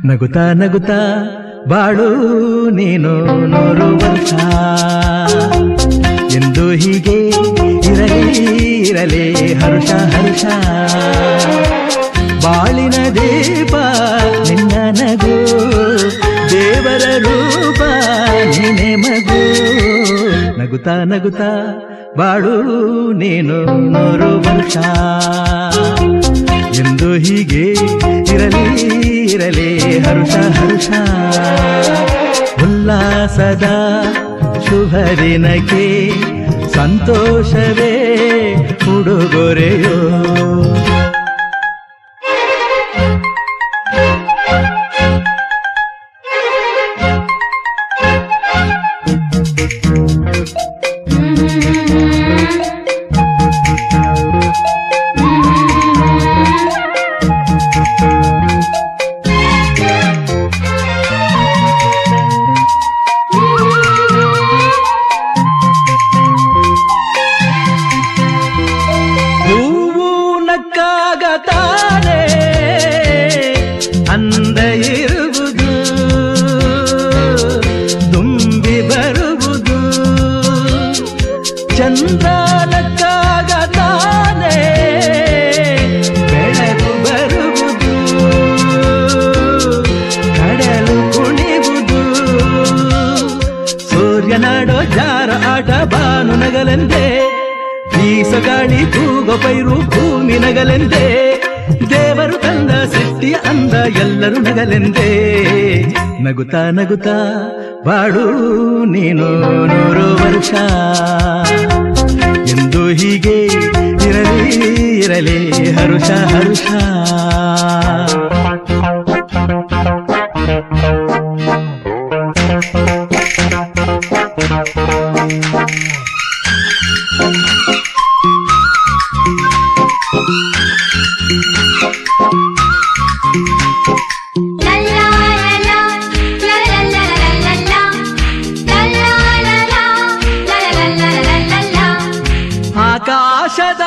ನಗುತ್ತಾ ನಗುತ್ತಾ ಬಾಳು ನೀನು 100 ವರ್ಷ ಎಂದು ಹೀಗೆ ಇರಲಿ ಹರುಷ ಹರುಷ ಬಾಳಿನ ದೀಪ ನಿನ್ನ ನಗು ದೇವರ ರೂಪ ನೀನೆ ಮಗು ನಗುತ್ತಾ ನಗುತ್ತಾ ಬಾಳು ನೀನು 100 ವರ್ಷ ಎಂದು ಹೀಗೆ ಇರಲಿ ಹರುಷ ಹರುಷ ಉಲ್ಲಾಸದ ಶುಭ ದಿನಕ್ಕೆ ಸಂತೋಷವೇ ಉಡುಗೊರೆಯೋ ತಾನೆ ಅಂದ ಇರುವುದು ತುಂಬಿ ಬರುವುದು ಚಂದ್ರನಕ್ಕಾಗ ತಾನೆ ಬೆಳಕು ಬರುವುದು ಕಡಲು ಕುಣಿವುದು ಸೂರ್ಯನಾಡೋ ಜಾರ ಆಟ ಬಾನು ನಗಲೆಂದೇ ಬೀಸಗಾಳಿ ತೂಗೋ ಪೈರು ಭೂಮಿ ನಗಲೆಂದೇ ದೇವರು ತಂದ ಸೃಷ್ಟಿಯ ಅಂದ ಎಲ್ಲರೂ ನಗಲೆಂದೇ ನಗುತ್ತಾ ನಗುತ್ತಾ ಬಾಳು ನೀನು 100 ವರ್ಷ ಎಂದು ಹೀಗೆ ಇರಲಿ ಹರುಷ ಹರುಷ ಆಕಾಶದ